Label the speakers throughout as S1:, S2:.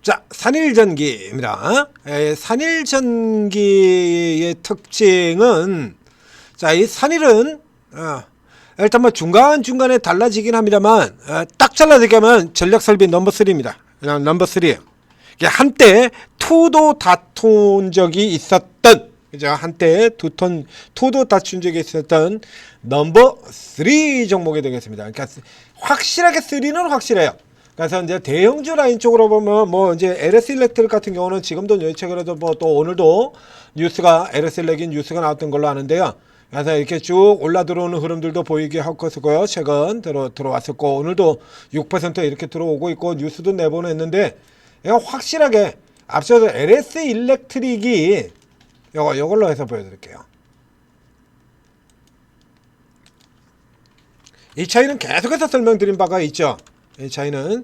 S1: 자, 산일전기입니다. 산일전기의 특징은, 자, 이 산일은 일단 뭐 중간중간에 달라지긴 합니다만 딱 잘라지게 하면 전략설비 넘버 3입니다. 넘버 3예요. 한때 투도 다툰 적이 있었던, 그죠? 한때 투도 다툰 적이 있었던 넘버 3 종목이 되겠습니다. 그러니까 확실하게 3는 확실해요. 그래서 이제 대형주 라인 쪽으로 보면 뭐 이제 LS 일렉트릭 같은 경우는 지금도 최근에도 뭐 또 오늘도 뉴스가 LS 일렉인 뉴스가 나왔던 걸로 아는데요. 그래서 이렇게 쭉 올라 들어오는 흐름들도 보이게 할 것이고요. 최근 들어왔었고 오늘도 6% 이렇게 들어오고 있고 뉴스도 내보냈는데 확실하게 앞서서 LS 일렉트릭이 이걸로 해서 보여드릴게요. 이 차이는 계속해서 설명드린 바가 있죠. 이 차이는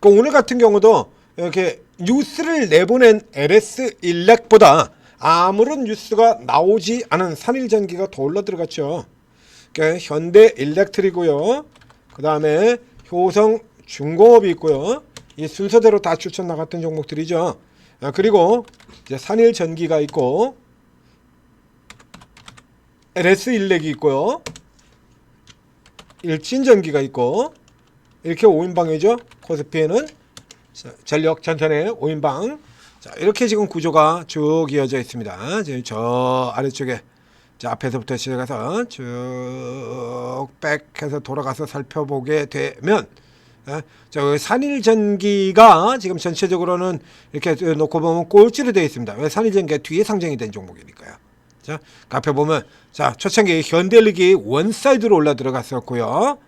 S1: 오늘 같은 경우도 이렇게 뉴스를 내보낸 LS 일렉보다 아무런 뉴스가 나오지 않은 산일전기가 더 올라 들어갔죠. 그러니까 현대 일렉트리고요. 그 다음에 효성중공업이 있고요. 이 순서대로 다 추천 나갔던 종목들이죠. 그리고 이제 산일전기가 있고 LS 일렉이 있고요. 일진전기가 있고 이렇게 5인방이죠. 코스피에는 전력 전선의 5인방. 자, 이렇게 지금 구조가 쭉 이어져 있습니다. 지금 저 아래쪽에 자, 앞에서부터 시작해서 쭉 백해서 돌아가서 살펴보게 되면 저 산일전기가 지금 전체적으로는 이렇게 놓고 보면 꼴찌로 되어 있습니다. 왜? 산일전기가 뒤에 상장이 된 종목이니까요. 자, 그 앞에 보면 자, 초창기 현대력이 원사이드로 올라 들어갔었고요.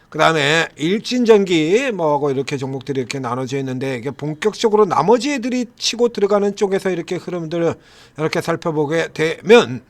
S1: 그 다음에 일진전기 뭐하고 이렇게 종목들이 이렇게 나눠져 있는데 이게 본격적으로 나머지 애들이 치고 들어가는 쪽에서 이렇게 흐름들을 이렇게 살펴보게 되면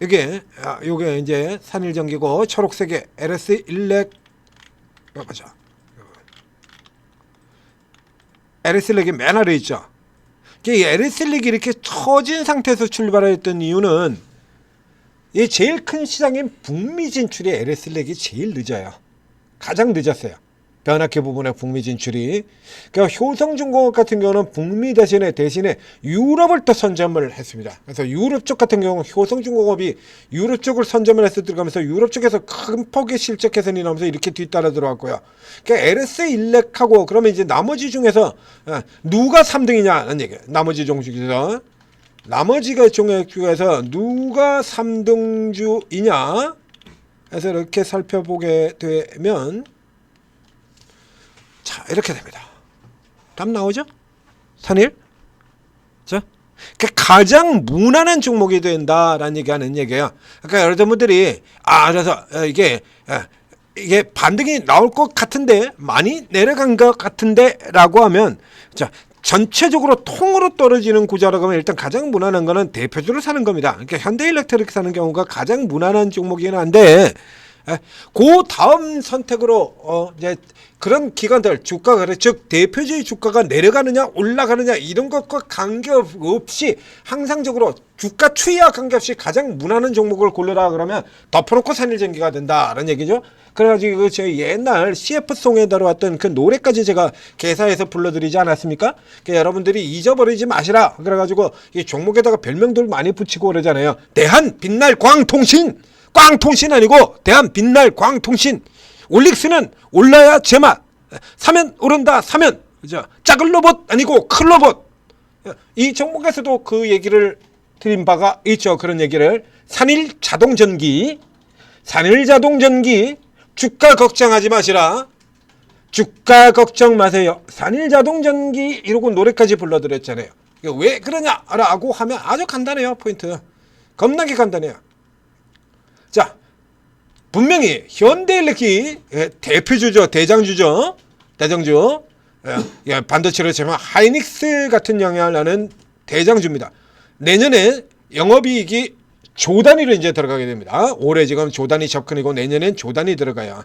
S1: 요게 이제 산일전기고 초록색의 LS 일렉 맞아. LS 일렉이 맨 아래 있죠. 이 LS 일렉이 이렇게 처진 상태에서 출발했던 이유는 이 제일 큰 시장인 북미 진출이 LS 일렉이 제일 늦어요. 가장 늦었어요. 변압기 부분의 북미 진출이. 그러니까 효성중공업 같은 경우는 북미 대신에 유럽을 또 선점을 했습니다. 그래서 유럽 쪽 같은 경우는 효성중공업이 유럽 쪽을 선점을 해서 들어가면서 유럽 쪽에서 큰 폭의 실적 개선이 나오면서 이렇게 뒤따라 들어왔고요. 그러니까 LS 일렉하고 그러면 이제 나머지 중에서 누가 3등이냐는 얘기예요. 나머지 종목에서. 나머지가 종목 중에서 누가 3등주이냐 해서 이렇게 살펴보게 되면 자, 이렇게 됩니다. 답 나오죠? 산일? 자, 가장 무난한 종목이 된다라는 얘기하는 얘기예요. 그러니까 여러분들이 그래서 이게 반등이 나올 것 같은데 많이 내려간 것 같은데라고 하면 자, 전체적으로 통으로 떨어지는 구조라고 하면 일단 가장 무난한 거는 대표주를 사는 겁니다. 그러니까 현대일렉트릭 사는 경우가 가장 무난한 종목이긴 한데 그 다음 선택으로 이제 그런 기관들 주가가 즉 대표주의 주가가 내려가느냐 올라가느냐 이런 것과 관계없이 항상적으로 주가 추이와 관계없이 가장 무난한 종목을 고르라 그러면 덮어놓고 산일전기가 된다라는 얘기죠. 그래가지고 저희 옛날 CF송에 들어왔던 그 노래까지 제가 개사해서 불러드리지 않았습니까? 그러니까 여러분들이 잊어버리지 마시라. 그래가지고 이 종목에다가 별명들 많이 붙이고 그러잖아요. 대한 빛날 광통신, 꽝통신 아니고 대한 빛날 광통신. 올릭스는 올라야 제맛. 사면 오른다 사면. 그죠? 작은 로봇 아니고 큰 로봇. 이 종목에서도 그 얘기를 드린 바가 있죠. 그런 얘기를. 산일자동전기 주가 걱정하지 마시라. 주가 걱정 마세요. 산일자동전기 이러고 노래까지 불러드렸잖아요. 왜 그러냐라고 하면 아주 간단해요. 포인트 겁나게 간단해요. 자, 분명히 현대일렉이 대표주죠. 대장주 반도체로 치면 하이닉스 같은 영향을 하는 대장주입니다. 내년에 영업이익이 조단위로 이제 들어가게 됩니다. 올해 지금 조단위 접근이고 내년엔 조단위 들어가요.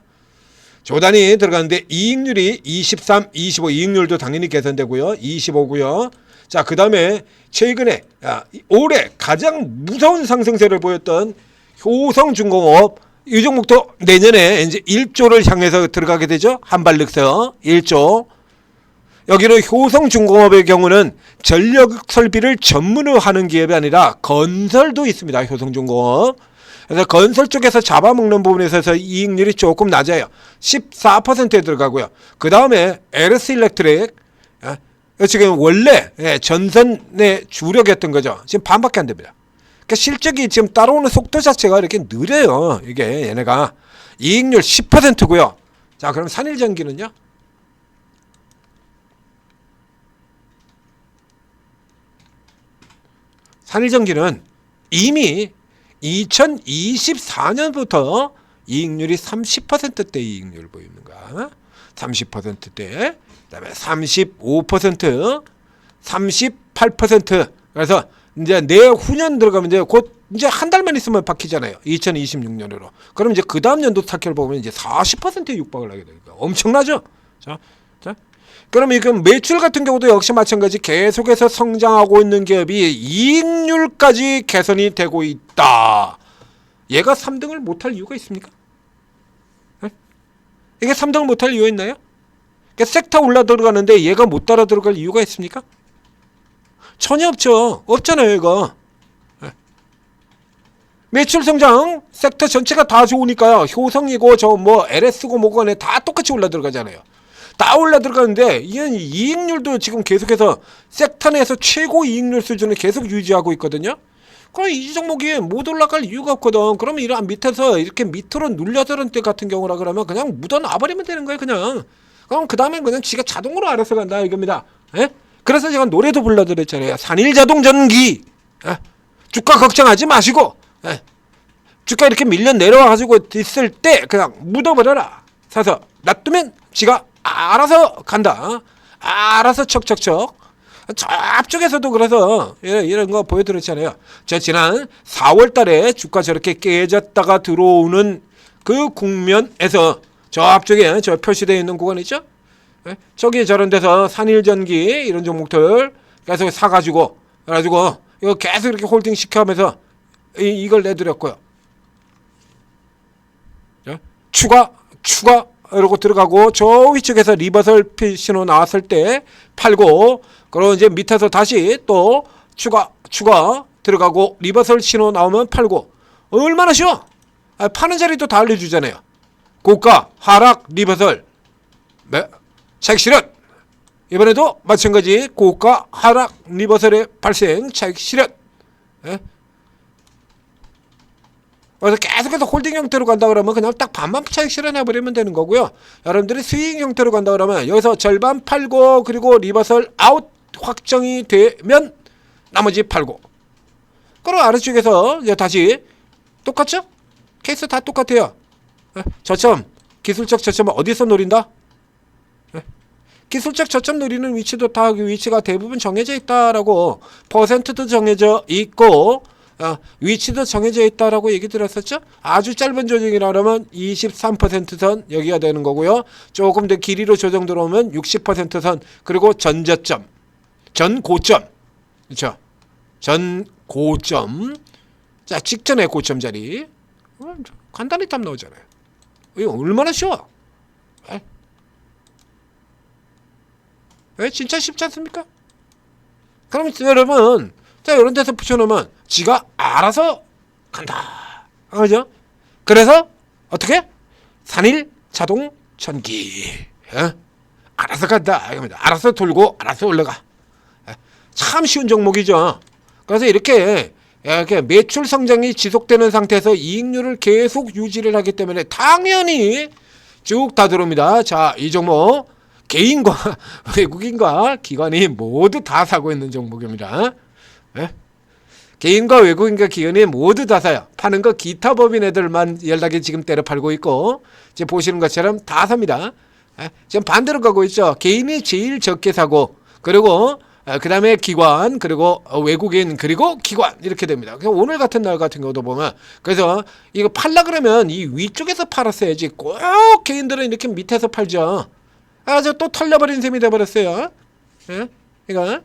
S1: 조단위 들어가는데 이익률이 23, 25 이익률도 당연히 개선되고요. 25고요. 자, 그 다음에 최근에 올해 가장 무서운 상승세를 보였던 효성중공업 이 종목도 내년에 이제 1조를 향해서 들어가게 되죠. 한 발 늑서 1조. 여기는 효성중공업의 경우는 전력 설비를 전문으로 하는 기업이 아니라 건설도 있습니다. 효성중공업. 그래서 건설 쪽에서 잡아먹는 부분에 있어서 이익률이 조금 낮아요. 14%에 들어가고요. 그 다음에 LS 일렉트릭. 지금 원래 전선의 주력이었던 거죠. 지금 반밖에 안 됩니다. 그러니까 실적이 지금 따라오는 속도 자체가 이렇게 느려요. 이게 얘네가. 이익률 10%고요. 자, 그럼 산일전기는요? 산일전기는 이미 2024년부터 이익률이 30%대 이익률을 보입니다. 30%대, 그다음에 35%, 38%. 그래서 이제 내후년 들어가면 이제 곧 이제 한 달만 있으면 바뀌잖아요. 2026년으로. 그럼 이제 그 다음 연도 타결 보면 이제 40%에 육박을 하게 되니까 엄청나죠. 자. 그러면 이건 매출 같은 경우도 역시 마찬가지 계속해서 성장하고 있는 기업이 이익률까지 개선이 되고 있다. 얘가 3등을 못할 이유가 있습니까? 네? 이게 3등을 못할 이유가 있나요? 그러니까 섹터 올라 들어가는데 얘가 못 따라 들어갈 이유가 있습니까? 전혀 없죠. 없잖아요, 이거. 네. 매출 성장 섹터 전체가 다 좋으니까요. 효성이고 저 뭐 LS고 뭐고 간에 다 똑같이 올라 들어가잖아요. 다 올라 들어가는데 이건 이익률도 지금 계속해서 섹터 내에서 최고 이익률 수준을 계속 유지하고 있거든요. 그럼 이 종목이 못 올라갈 이유가 없거든. 그러면 이런 밑에서 이렇게 밑으로 눌려드는 때 같은 경우라 그러면 그냥 묻어놔버리면 되는 거예요, 그냥. 그럼 그 다음엔 그냥 지가 자동으로 알아서 간다 이겁니다. 에? 그래서 제가 노래도 불러드렸잖아요. 산일자동전기. 주가 걱정하지 마시고 주가 이렇게 밀려 내려와가지고 있을 때 그냥 묻어버려라. 사서 놔두면 지가 알아서 간다. 알아서 척척척. 저 앞쪽에서도 그래서 이런 거 보여드렸잖아요. 저 지난 4월 달에 주가 저렇게 깨졌다가 들어오는 그 국면에서 저 앞쪽에 저 표시되어 있는 구간 있죠? 저기 저런 데서 산일전기 이런 종목들 계속 사가지고 그래가지고 이거 계속 이렇게 홀딩 시켜하면서 이걸 내드렸고요. 추가 이러고 들어가고 저 위쪽에서 리버설 신호 나왔을 때 팔고 그리고 이제 밑에서 다시 또 추가 들어가고 리버설 신호 나오면 팔고 얼마나 쉬워? 파는 자리도 다 알려주잖아요. 고가 하락 리버설 차익 실현 이번에도 마찬가지 고가 하락 리버설의 발생 차익 실현. 그래서 계속해서 홀딩 형태로 간다 그러면 그냥 딱 반만 차익 실현해버리면 되는 거고요. 여러분들이 스윙 형태로 간다 그러면 여기서 절반 팔고 그리고 리버설 아웃 확정이 되면 나머지 팔고 그리고 아래쪽에서 이제 다시 똑같죠? 케이스 다 똑같아요. 저점 기술적 저점은 어디서 노린다? 기술적 저점 노리는 위치도 다 위치가 대부분 정해져 있다라고 퍼센트도 정해져 있고 위치도 정해져 있다라고 얘기 드렸었죠. 아주 짧은 조정이라 그러면 23%선 여기가 되는 거고요. 조금 더 길이로 조정 들어오면 60%선 그리고 전저점 전고점 그렇죠. 전고점 자 직전의 고점 자리 간단히 딱 나오잖아요. 이거 얼마나 쉬워. 진짜 쉽지 않습니까? 그럼 여러분 자 이런 데서 붙여놓으면 지가 알아서 간다. 그죠? 그래서 어떻게? 산일 자동 전기 알아서 간다. 알아서 돌고 알아서 올라가. 참 쉬운 종목이죠. 그래서 이렇게 매출 성장이 지속되는 상태에서 이익률을 계속 유지를 하기 때문에 당연히 쭉 다 들어옵니다. 자, 이 종목 개인과 외국인과 기관이 모두 다 사고 있는 종목입니다. 개인과 외국인과 기관이 모두 다 사요. 파는 거 기타 법인 애들만 연락이 지금 때려 팔고 있고 지금 보시는 것처럼 다 삽니다. 지금 반대로 가고 있죠. 개인이 제일 적게 사고 그리고 그 다음에 기관 그리고 외국인 그리고 기관 이렇게 됩니다. 오늘 같은 날 같은 경우도 보면 그래서 이거 팔라 그러면 이 위쪽에서 팔았어야지 꼭 개인들은 이렇게 밑에서 팔죠. 저 또 털려버린 셈이 돼버렸어요. 이거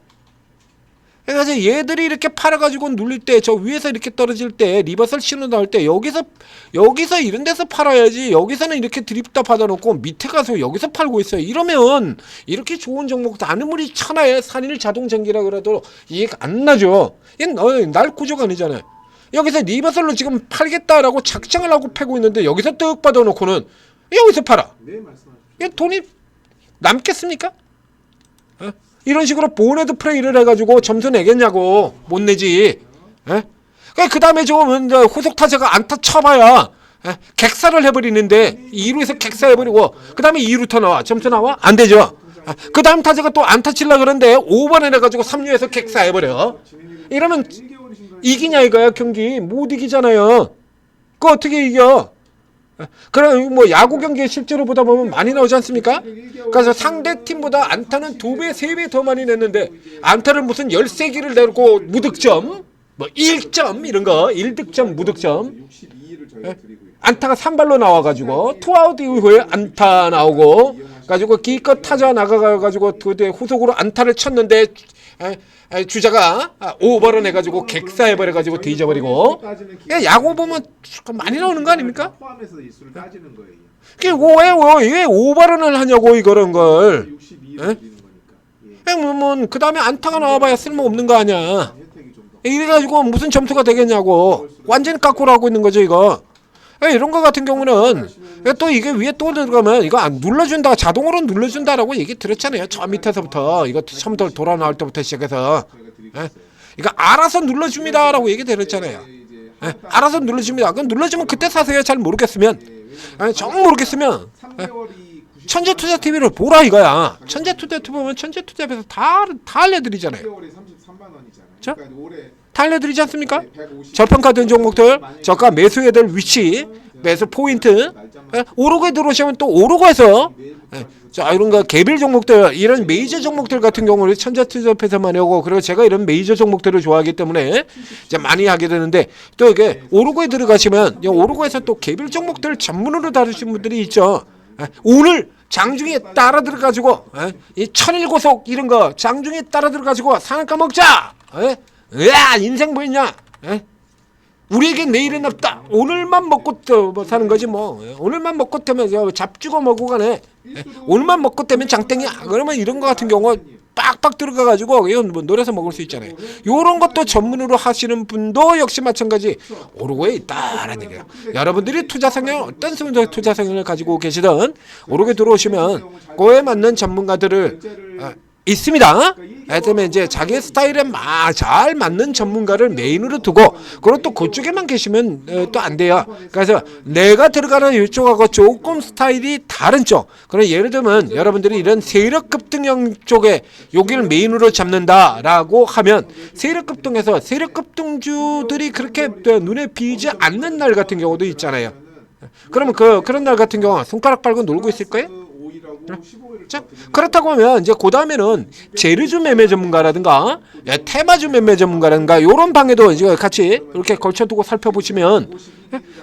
S1: 그래서 얘들이 이렇게 팔아가지고 눌릴 때 저 위에서 이렇게 떨어질 때 리버설 신호 나올 때 여기서 이런 데서 팔아야지. 여기서는 이렇게 드립다 받아놓고 밑에 가서 여기서 팔고 있어요. 이러면 이렇게 좋은 종목 아무리 천하의 산일 자동전기라 그래도 이해가 안 나죠. 얘는 날 구조가 아니잖아요. 여기서 리버설로 지금 팔겠다라고 작정을 하고 패고 있는데 여기서 떡 받아놓고는 여기서 팔아. 얘 돈이 남겠습니까? 이런 식으로 보너드 프레이를 해가지고 점수 내겠냐고. 못 내지. 그 다음에 좀 후속 타자가 안타 쳐봐야 객사를 해버리는데 2루에서 객사해버리고 그 다음에 2루타 나와. 점수 나와? 안 되죠. 그 다음 타자가 또 안타 치려고 그러는데 5번을 해가지고 3루에서 객사해버려. 이러면 이기냐 이거야. 경기 못 이기잖아요. 그거 어떻게 이겨? 그럼 뭐 야구 경기에 실제로 보다 보면 많이 나오지 않습니까? 그래서 상대 팀보다 안타는 2배, 3배 더 많이 냈는데 안타를 무슨 13개를 내고 무득점, 뭐 1점 이런 거, 1득점, 무득점. 안타가 3발로 나와가지고 투아웃 이후에 안타 나오고 가지고 기껏 타자 나가가지고 그때 후속으로 안타를 쳤는데 주자가 오버런 해가지고 객사해버려가지고 뒤져버리고. 야구 보면 많이 나오는 거 아닙니까? 그게 왜 오버런을 하냐고 이런 걸. 그 다음에 안타가 나와봐야 쓸모없는 거 아니야. 이래가지고 무슨 점수가 되겠냐고. 완전히 깎고로 하고 있는 거죠 이거. 이런 거 같은 경우는 또 이게 위에 또 들어가면 이거 안 눌러준다, 자동으로 눌러준다라고 얘기 들었잖아요. 저 밑에서부터 이거 처음부터 돌아 나올 때부터 시작해서 이거 알아서 눌러줍니다라고 얘기 들었잖아요. 알아서 눌러줍니다. 그럼 눌러주면 그때 사세요. 잘 모르겠으면, 정 모르겠으면 천재투자TV를 보라 이거야. 천재투자TV 보면 천재투자에서 다 알려드리잖아요. 자? 다 알려드리지 않습니까? 저평가 된 종목들, 저가 매수해야 될 위치, 매수 포인트, 오르고에 들어오시면 또 오르고에서 자 이런 거 개별 종목들, 이런 메이저 종목들 같은 경우는 천재투자에서 많이 하고, 그리고 제가 이런 메이저 종목들을 좋아하기 때문에 이제 많이 하게 되는데, 또 이게 오르고에 들어가시면 오르고에서 또 개별 종목들 전문으로 다루신 분들이 있죠. 오늘 장중에 따라 들어가지고 이 천일고속 이런 거 장중에 따라 들어가지고 상한가 먹자. 으아 인생 뭐였냐? 우리에게 내일은 없다. 오늘만 먹고 뭐 사는 거지 뭐. 오늘만 먹고 되면 잡주고 먹고 가네. 오늘만 먹고 되면 장땡이야. 그러면 이런 거 같은 경우 빡빡 들어가가지고 이건 뭐 노려서 먹을 수 있잖아요. 요런 것도 전문으로 하시는 분도 역시 마찬가지 오르고에 있다라는 얘기예요. 여러분들이 투자 성향, 어떤 투자 성향을 가지고 계시든 오르고에 들어오시면 그에 맞는 전문가들을 있습니다. 그다음에 이제 자기 스타일에 잘 맞는 전문가를 메인으로 두고, 그리고 또 그쪽에만 계시면 또 안 돼요. 그래서 내가 들어가는 이쪽하고 조금 스타일이 다른 쪽. 그럼 예를 들면 여러분들이 이런 세력 급등형 쪽에 여기를 메인으로 잡는다라고 하면 세력 급등에서 세력 급등주들이 그렇게 눈에 띄지 않는 날 같은 경우도 있잖아요. 그러면 그런 날 같은 경우 손가락 빨고 놀고 있을 거예요? 자, 그렇다고 하면 이제 그 다음에는 재료주 매매 전문가라든가 테마주 매매 전문가라든가 요런 방에도 이제 같이 이렇게 걸쳐두고 살펴보시면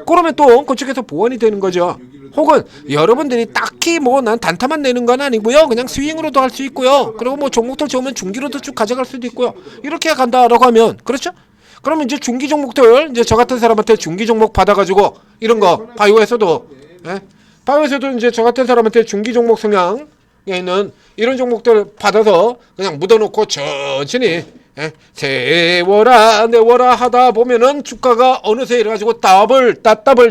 S1: 그러면 또 그쪽에서 보완이 되는 거죠. 혹은 여러분들이 딱히 뭐 난 단타만 내는 건 아니고요, 그냥 스윙으로도 할 수 있고요, 그리고 뭐 종목들 좋으면 중기로도 쭉 가져갈 수도 있고요, 이렇게 간다라고 하면 그렇죠? 그러면 이제 중기 종목들, 이제 저 같은 사람한테 중기 종목 받아가지고 이런 거 바이오에서도 바이오에서도 이제 저 같은 사람한테 중기 종목 성향에 있는 이런 종목들 받아서 그냥 묻어놓고 천천히 세워라 내워라 하다 보면은 주가가 어느새 이래가지고 더블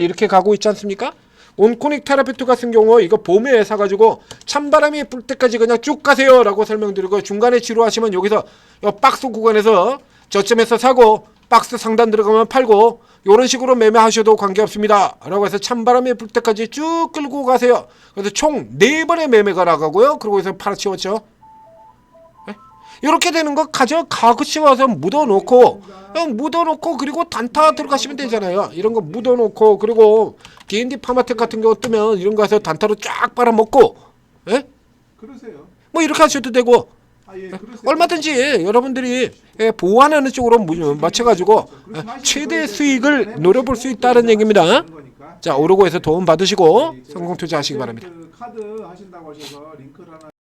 S1: 이렇게 가고 있지 않습니까? 온코닉 테라피트 같은 경우 이거 봄에 사가지고 찬바람이 불 때까지 그냥 쭉 가세요 라고 설명드리고, 중간에 지루하시면 여기서 박스 구간에서 저점에서 사고 박스 상단 들어가면 팔고 요런 식으로 매매하셔도 관계없습니다 라고 해서 찬바람이 불 때까지 쭉 끌고 가세요. 그래서 총 4번의 매매가 나가고요, 그러고 해서 팔아치웠죠. 이렇게 되는 거 가져가서 묻어놓고 그리고 단타 들어가시면 되잖아요. 이런 거 묻어놓고, 그리고 D&D 파마텍 같은 경우 뜨면 이런 거 해서 단타로 쫙 빨아먹고
S2: 그러세요.
S1: 뭐 이렇게 하셔도 되고, 얼마든지 여러분들이 보완하는 쪽으로 맞춰가지고 최대 수익을 노려볼 수 있다는 얘기입니다. 자, 오르고에서 도움 받으시고 성공 투자하시기 바랍니다.
S2: 카드 하신다고 하셔서 링크를 하나